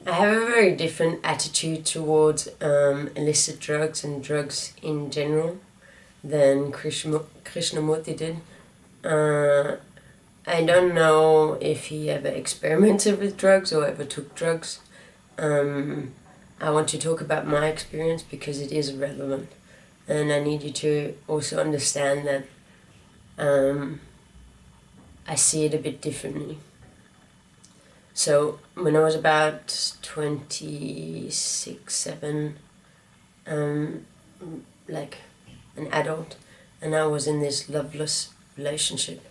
I have a very different attitude towards illicit drugs and drugs in general than Krishnamurti did. I don't know if he ever experimented with drugs or ever took drugs. I want to talk about my experience because it is relevant, and I need you to also understand that I see it a bit differently. So when I was about 26, 7, like an adult, and I was in this loveless relationship.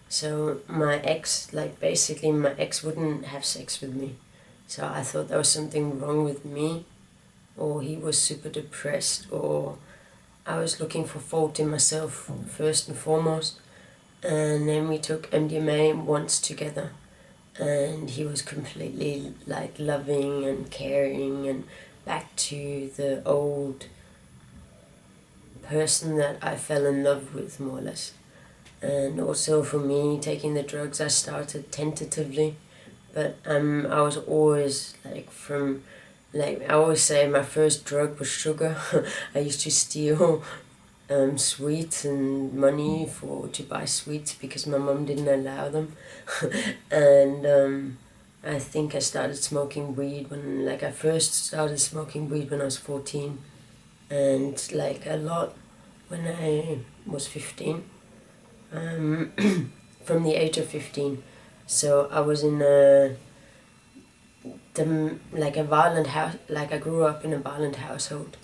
So my ex wouldn't have sex with me. So I thought there was something wrong with me, or he was super depressed, or I was looking for fault in myself first and foremost. And then we took MDMA once together, and he was completely like loving and caring and back to the old person that I fell in love with, more or less. And also for me, taking the drugs, I started tentatively, but I was always I always say my first drug was sugar. I used to steal sweets and money to buy sweets because my mum didn't allow them. And I think I started smoking weed I first started smoking weed when I was 14, and a lot when I was 15, from the age of 15. So I was in a violent house, I grew up in a violent household.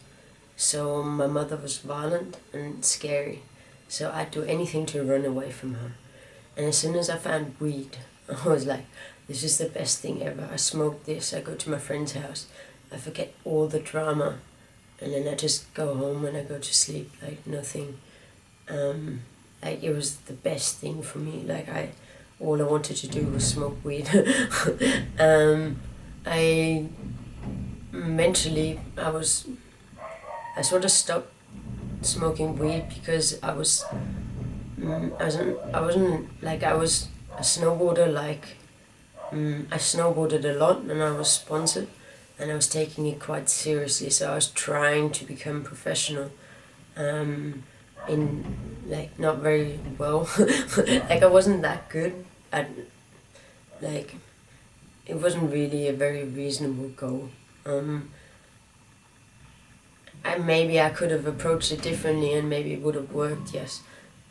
So my mother was violent and scary. So I'd do anything to run away from her. And as soon as I found weed, I was like, this is the best thing ever. I smoke this, I go to my friend's house, I forget all the drama, and then I just go home and I go to sleep like nothing. It was the best thing for me. All I wanted to do was smoke weed. I sort of stopped smoking weed because I was a snowboarder. I snowboarded a lot, and I was sponsored, and I was taking it quite seriously. So I was trying to become professional. Not very well. I wasn't that good. It wasn't really a very reasonable goal. Maybe I could have approached it differently and maybe it would have worked, yes.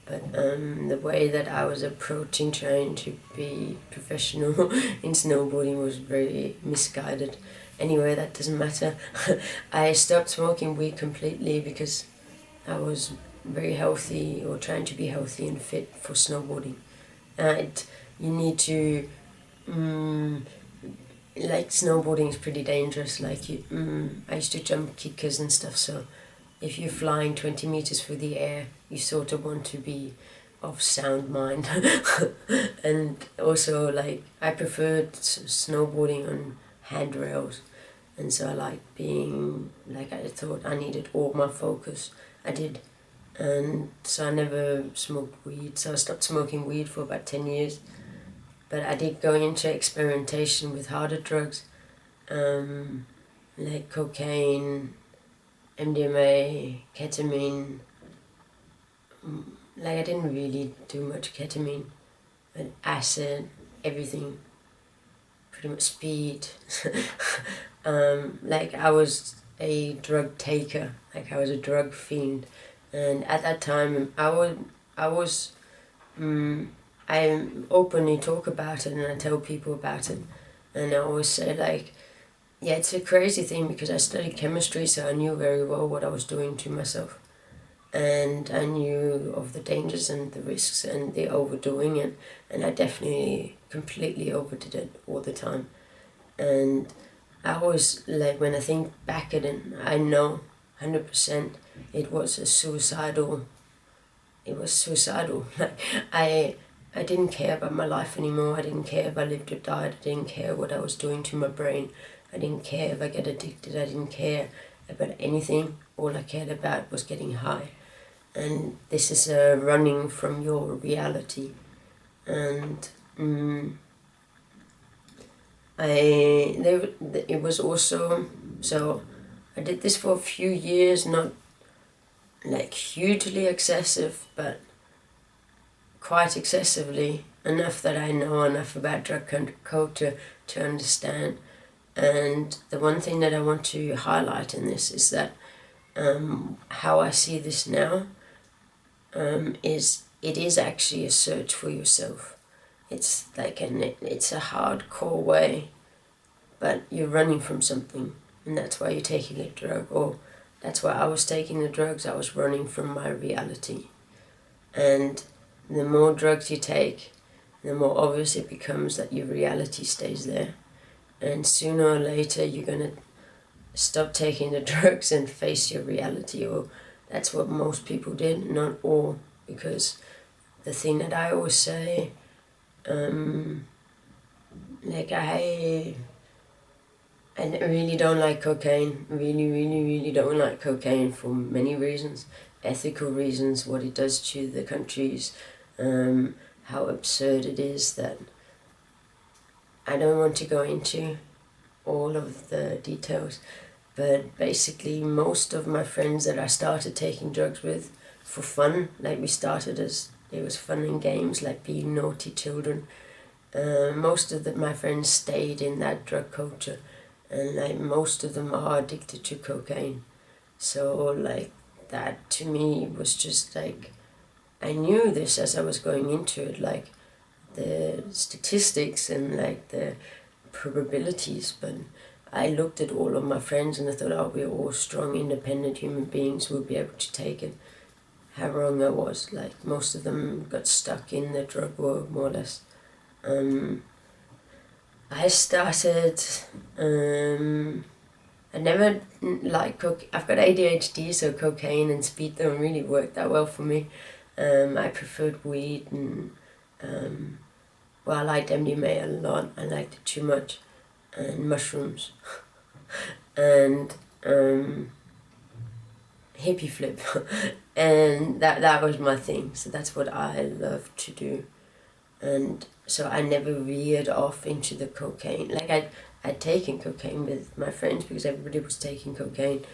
But the way that I was approaching trying to be professional in snowboarding was very misguided. Anyway, that doesn't matter. I stopped smoking weed completely because I was very healthy, or trying to be healthy and fit for snowboarding. You need to... snowboarding is pretty dangerous. I used to jump kickers and stuff, so if you're flying 20 meters through the air, you sort of want to be of sound mind. And also, I preferred snowboarding on handrails, and so I liked being, I thought I needed all my focus. I did, and so I never smoked weed, so I stopped smoking weed for about 10 years. But I did go into experimentation with harder drugs, like cocaine, MDMA, ketamine. I didn't really do much ketamine, but acid, everything, pretty much speed. I was a drug taker, I was a drug fiend, and at that time I openly talk about it, and I tell people about it, and I always say it's a crazy thing because I studied chemistry, so I knew very well what I was doing to myself, and I knew of the dangers and the risks and the overdoing it, and I definitely completely overdid it all the time. And I always, when I think back at it, I know 100% it was suicidal. I didn't care about my life anymore. I didn't care if I lived or died. I didn't care what I was doing to my brain. I didn't care if I get addicted. I didn't care about anything. All I cared about was getting high. And this is running from your reality. And it was also, so I did this for a few years, not like hugely excessive, but quite excessively, enough that I know enough about drug culture to understand. And the one thing that I want to highlight in this is that how I see this now is it is actually a search for yourself. It's like it's a hardcore way, but you're running from something, and that's why you're taking a drug, or that's why I was taking the drugs. I was running from my reality. And the more drugs you take, the more obvious it becomes that your reality stays there. And sooner or later you're going to stop taking the drugs and face your reality, or that's what most people did, not all, because the thing that I always say, like I really don't like cocaine, really don't like cocaine for many reasons, ethical reasons, what it does to the countries, how absurd it is, that I don't want to go into all of the details, but basically most of my friends that I started taking drugs with for fun, like we started as, it was fun and games, like being naughty children, most of my friends stayed in that drug culture, and like most of them are addicted to cocaine. So like that to me was just like, I knew this as I was going into it, like the statistics and like the probabilities, but I looked at all of my friends and I thought, oh, we're all strong, independent human beings, we'll be able to take it. How wrong I was. Like most of them got stuck in the drug world, more or less. I started, I never liked I've got ADHD, so cocaine and speed don't really work that well for me. I preferred weed and, well, I liked MDMA a lot, I liked it too much, and mushrooms, and hippie flip, and that was my thing, so that's what I loved to do. And so I never veered off into the cocaine. Like I'd taken cocaine with my friends because everybody was taking cocaine,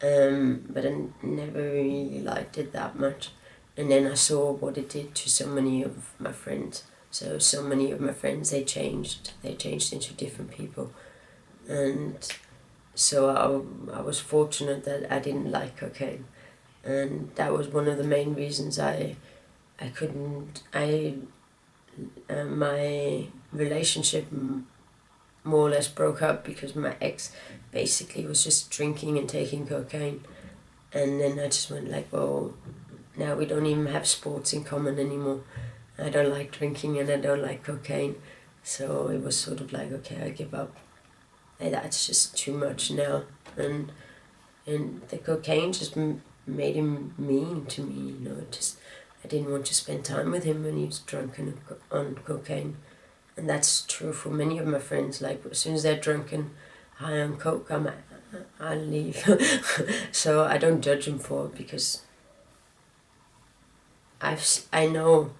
but I never really liked it that much. And then I saw what it did to so many of my friends. So many of my friends, they changed into different people. And so I was fortunate that I didn't like cocaine. And that was one of the main reasons my relationship more or less broke up, because my ex basically was just drinking and taking cocaine. And then I just went like, well, now we don't even have sports in common anymore. I don't like drinking and I don't like cocaine. So it was sort of like, okay, I give up. And that's just too much now. And the cocaine just made him mean to me, you know. I didn't want to spend time with him when he was drunk and on cocaine. And that's true for many of my friends. Like as soon as they're drunk and high on coke, I leave. So I don't judge them for it, because I know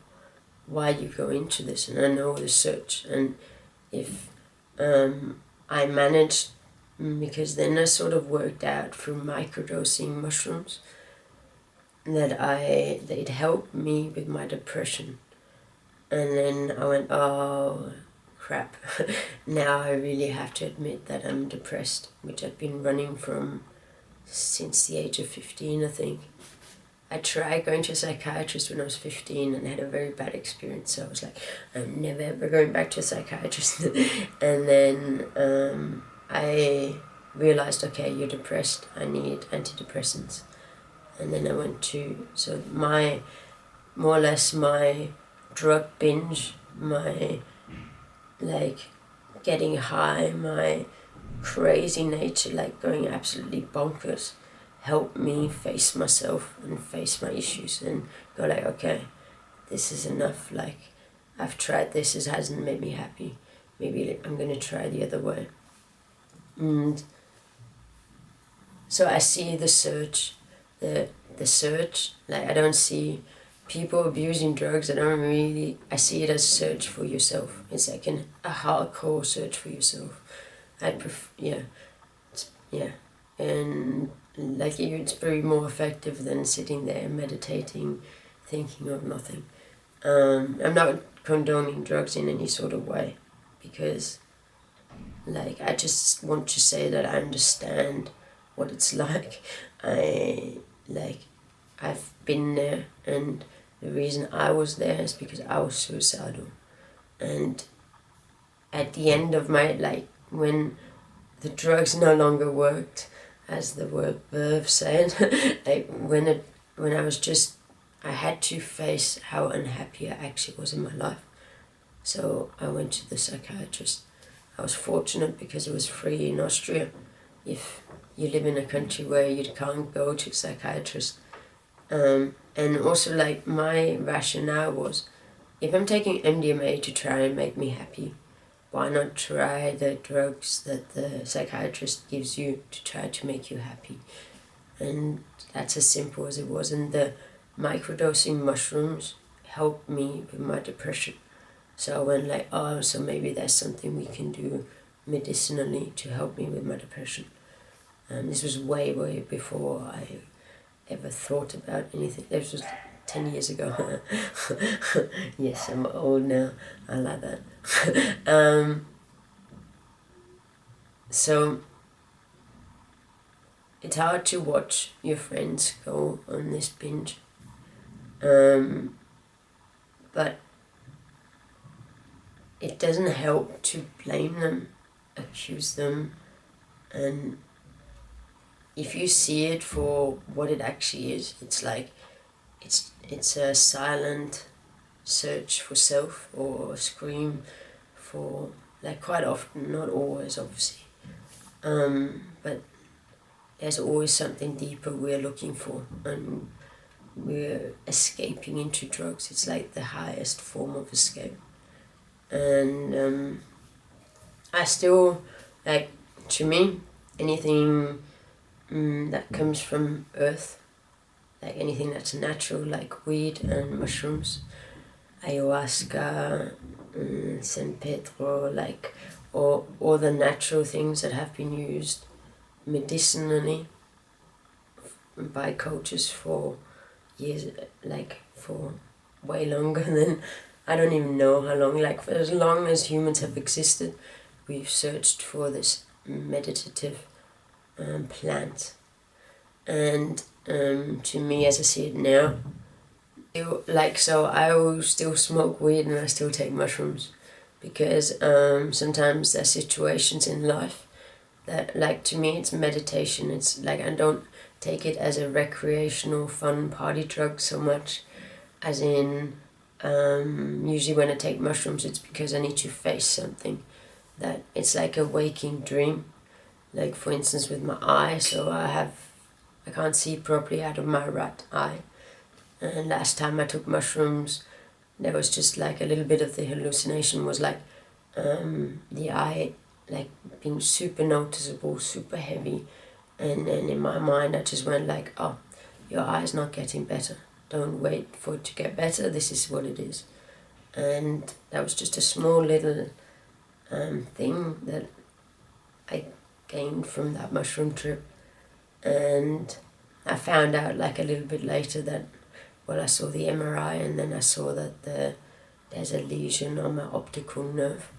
why you go into this, and I know the search. And if I managed, because then I sort of worked out through microdosing mushrooms that it helped me with my depression. And then I went, oh crap, now I really have to admit that I'm depressed, which I've been running from since the age of 15, I think. I tried going to a psychiatrist when I was 15 and had a very bad experience, so I was like, I'm never ever going back to a psychiatrist. And then I realized, okay, you're depressed, I need antidepressants. And then I went to, so more or less my drug binge, my like getting high, my crazy nature, like going absolutely bonkers, helped me face myself and face my issues and go like, okay, this is enough, like I've tried this, it hasn't made me happy, maybe I'm gonna try the other way. And so I see the search, like I don't see people abusing drugs, I see it as a search for yourself. It's like a hardcore search for yourself. And like it's very more effective than sitting there meditating, thinking of nothing. I'm not condoning drugs in any sort of way, because like I just want to say that I understand what it's like. I've been there, and the reason I was there is because I was suicidal. And at the end of my, when the drugs no longer worked, as the word verb said, when I was just, I had to face how unhappy I actually was in my life. So I went to the psychiatrist. I was fortunate because it was free in Austria. If you live in a country where you can't go to a psychiatrist. And also my rationale was, if I'm taking MDMA to try and make me happy, why not try the drugs that the psychiatrist gives you to try to make you happy? And that's as simple as it was. And the microdosing mushrooms helped me with my depression. So I went so maybe there's something we can do medicinally to help me with my depression. This was way, way before I ever thought about anything. This was 10 years ago. Yes, I'm old now. I like that. So it's hard to watch your friends go on this binge. But it doesn't help to blame them, accuse them, and if you see it for what it actually is, it's like it's a silent search for self, or a scream for, quite often, not always obviously, but there's always something deeper we're looking for, and we're escaping into drugs. It's like the highest form of escape. And I still, to me, anything that comes from earth, anything that's natural, like weed and mushrooms, ayahuasca, San Pedro, all the natural things that have been used medicinally by cultures for years, for way longer than, I don't even know how long, for as long as humans have existed, we've searched for this meditative plant. And to me, as I see it now, so I will still smoke weed and I still take mushrooms, because sometimes there's situations in life that, to me, it's meditation. It's I don't take it as a recreational fun party drug so much as in, usually when I take mushrooms, it's because I need to face something, that it's like a waking dream. For instance, with my eye, so I can't see properly out of my right eye. And last time I took mushrooms, there was just a little bit of the hallucination was the eye being super noticeable, super heavy. And then in my mind I just went oh, your eye's not getting better. Don't wait for it to get better, this is what it is. And that was just a small little thing that I gained from that mushroom trip. And I found out a little bit later that, I saw the MRI, and then I saw that there's a lesion on my optical nerve.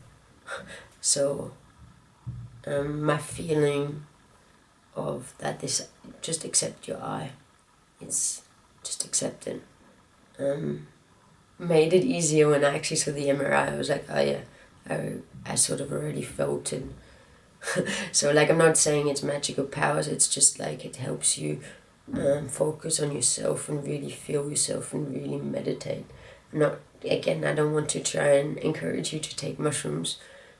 So my feeling of that, this, just accept your eye, it's just accept it, made it easier when I actually saw the MRI. I was oh yeah, I sort of already felt it. So I'm not saying it's magical powers, it's just it helps you focus on yourself and really feel yourself and really meditate. Again, I don't want to try and encourage you to take mushrooms,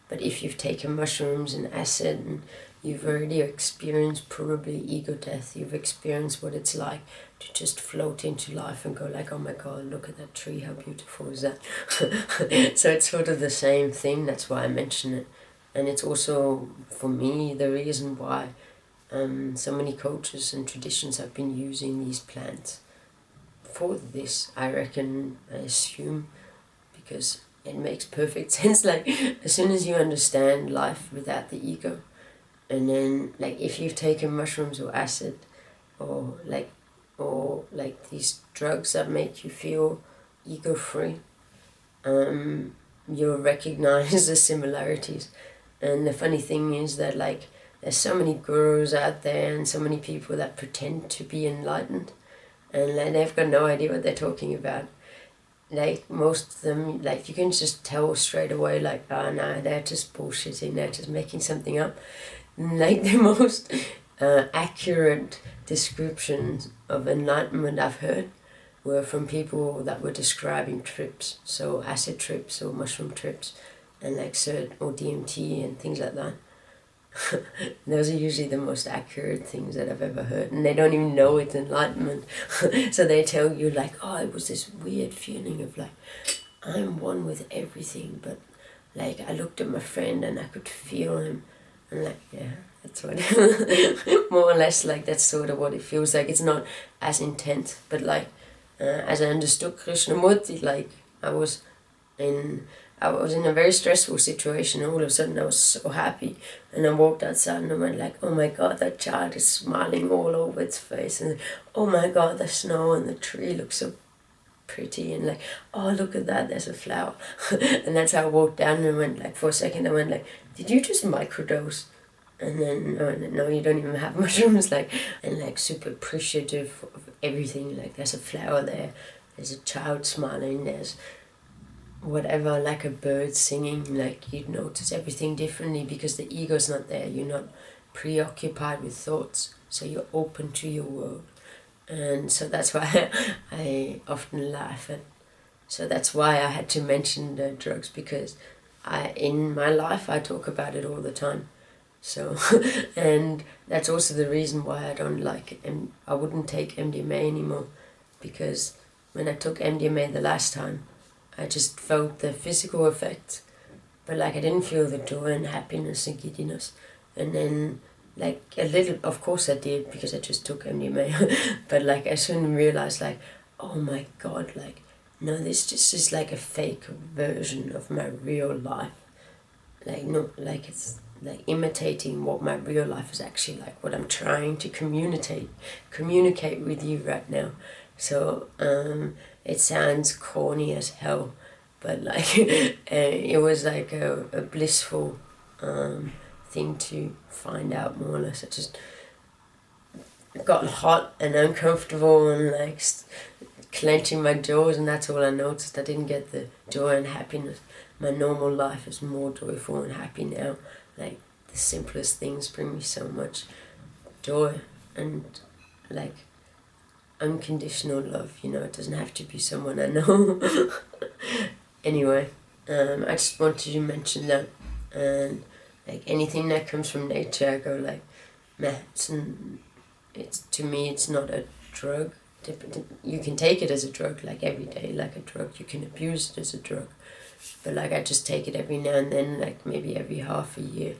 but if you've taken mushrooms and acid and you've already experienced probably ego death, you've experienced what it's like to just float into life and go oh my god, look at that tree, how beautiful is that? So it's sort of the same thing, that's why I mention it. And it's also, for me, the reason why so many cultures and traditions have been using these plants for this, I reckon, I assume, because it makes perfect sense. Like, as soon as you understand life without the ego, and then, like, if you've taken mushrooms or acid, or like these drugs that make you feel ego-free, you'll recognize the similarities. And the funny thing is that, like, there's so many gurus out there and so many people that pretend to be enlightened, and like, they've got no idea what they're talking about. Like, most of them, like, you can just tell straight away, like, oh no, they're just bullshitting, they're just making something up. Like, the most accurate descriptions of enlightenment I've heard were from people that were describing trips, so acid trips or mushroom trips, and like cert or DMT and things like that. Those are usually the most accurate things that I've ever heard, and they don't even know it's enlightenment. So they tell you, like, oh, it was this weird feeling of like, I'm one with everything, but like, I looked at my friend and I could feel him, and like, yeah, that's what more or less, like, that's sort of what it feels like. It's not as intense, but like, as I understood Krishnamurti, like, I was in a very stressful situation, and all of a sudden I was so happy, and I walked outside and I went like, oh my god, that child is smiling all over its face, and oh my god, the snow and the tree looks so pretty, and like, oh, look at that, there's a flower. And that's how I walked down, and I went like, for a second I went like, did you just microdose? And then I went, no, you don't even have mushrooms. Like, and like, super appreciative of everything. Like, there's a flower there, there's a child smiling, there's whatever, like a bird singing. Like, you'd notice everything differently because the ego's not there. You're not preoccupied with thoughts, so you're open to your world. And so that's why I often laugh at. So that's why I had to mention the drugs, because in my life I talk about it all the time. So, and that's also the reason why I don't like, I wouldn't take MDMA anymore, because when I took MDMA the last time, I just felt the physical effects, but like, I didn't feel the joy and happiness and giddiness. And then, like, a little, of course I did, because I just took MDMA, but like, I soon realized, like, oh my god, like, no, this just is like a fake version of my real life. Like, no, like, it's like imitating what my real life is actually like, what I'm trying to communicate with you right now. So it sounds corny as hell, but like, it was like a blissful thing to find out, more or less. I just got hot and uncomfortable and like clenching my jaws, and that's all I noticed. I didn't get the joy and happiness. My normal life is more joyful and happy now. Like, the simplest things bring me so much joy, and like, unconditional love, you know. It doesn't have to be someone I know. Anyway, I just wanted to mention that, and like, anything that comes from nature, I go like, meh, it's to me, it's not a drug. You can take it as a drug, like every day, like a drug. You can abuse it as a drug, but like, I just take it every now and then, like maybe every half a year,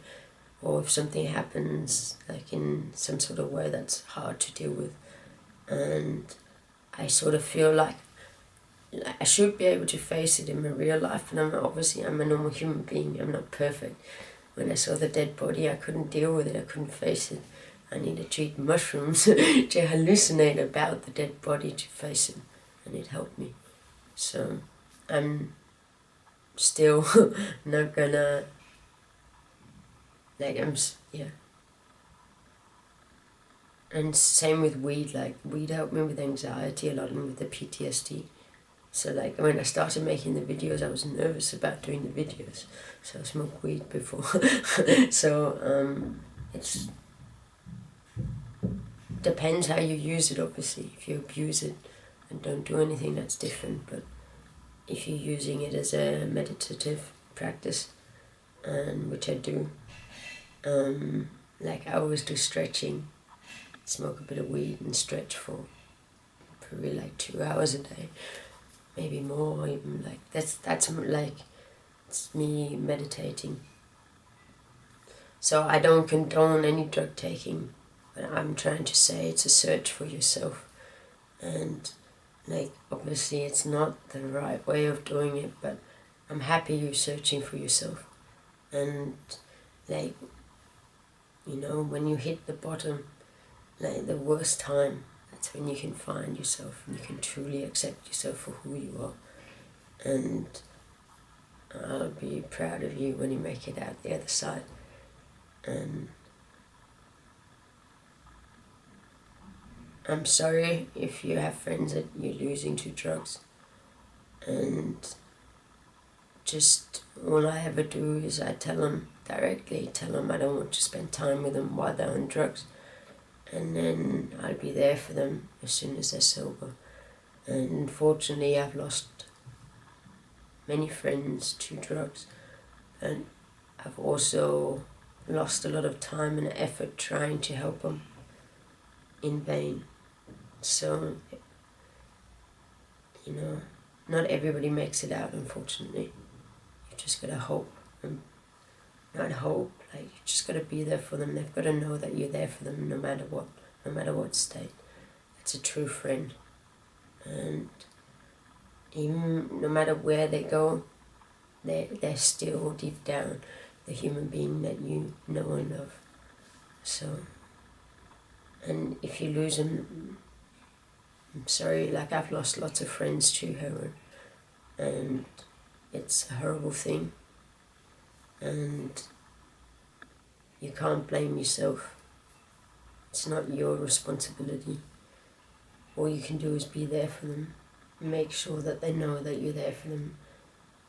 or if something happens like in some sort of way that's hard to deal with, and I sort of feel like I should be able to face it in my real life, and I'm a normal human being, I'm not perfect. When I saw the dead body, I couldn't deal with it, I couldn't face it. I needed to eat mushrooms to hallucinate about the dead body to face it, and it helped me. So I'm still not gonna, like, yeah. And same with weed, like, weed helped me with anxiety a lot and with the PTSD. So like, when I started making the videos, I was nervous about doing the videos, so I smoked weed before. So it's depends how you use it, obviously. If you abuse it and don't do anything, that's different, but if you're using it as a meditative practice, and which I do, like, I always do stretching, smoke a bit of weed and stretch for probably like 2 hours a day, maybe more, even. Like, that's like, it's me meditating. So I don't condone any drug taking, but I'm trying to say it's a search for yourself, and like, obviously it's not the right way of doing it, but I'm happy you're searching for yourself. And, like, you know, when you hit the bottom, like the worst time, that's when you can find yourself and you can truly accept yourself for who you are. And I'll be proud of you when you make it out the other side. And I'm sorry if you have friends that you're losing to drugs. And just all I ever do is I tell them directly, I don't want to spend time with them while they're on drugs. And then I'll be there for them as soon as they're sober. And unfortunately I've lost many friends to drugs. And I've also lost a lot of time and effort trying to help them in vain. So, you know, not everybody makes it out, unfortunately. You've just got to hope, and not hope, like, you just got to be there for them. They've got to know that you're there for them no matter what state. It's a true friend. And even no matter where they go, they're still deep down the human being that you know and love. So, and if you lose them, I'm sorry, like, I've lost lots of friends to heroin, and it's a horrible thing, and you can't blame yourself. It's not your responsibility. All you can do is be there for them. Make sure that they know that you're there for them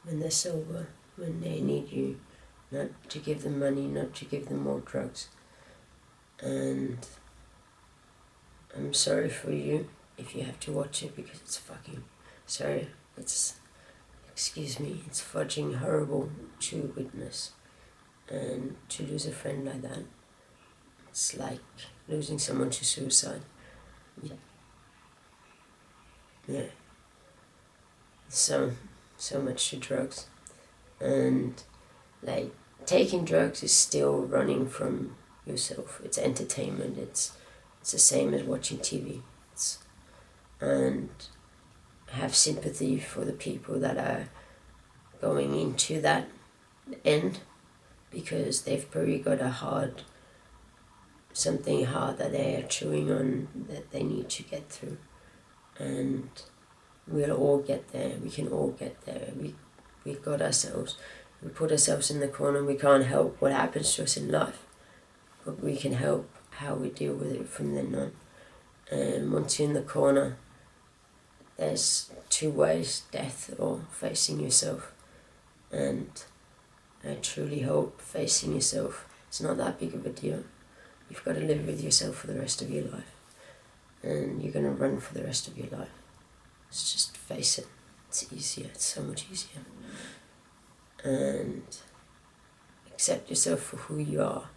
when they're sober, when they need you, not to give them money, not to give them more drugs. And I'm sorry for you if you have to watch it, because it's it's fudging horrible to witness. And to lose a friend like that, it's like losing someone to suicide. Yeah. So much to drugs. And, like, taking drugs is still running from yourself. It's entertainment. It's the same as watching TV. And have sympathy for the people that are going into that end, because they've probably got something hard that they are chewing on, that they need to get through. And we'll all get there. We can all get there. We put ourselves in the corner. We can't help what happens to us in life, but we can help how we deal with it from then on. And once you're in the corner, there's two ways: death or facing yourself. And I truly hope facing yourself, it's not that big of a deal. You've got to live with yourself for the rest of your life. And you're going to run for the rest of your life. It's just face it. It's easier. It's so much easier. And accept yourself for who you are.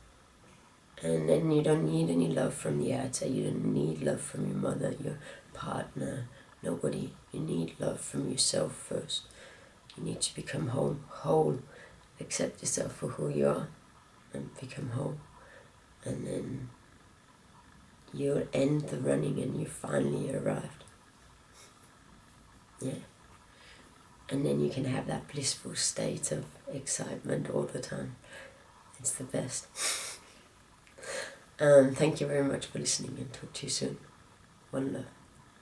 And then you don't need any love from the outside. You don't need love from your mother, your partner, nobody. You need love from yourself first. You need to become whole. Accept yourself for who you are and become whole. And then you'll end the running and you finally arrived. Yeah. And then you can have that blissful state of excitement all the time. It's the best. Thank you very much for listening, and talk to you soon. One love.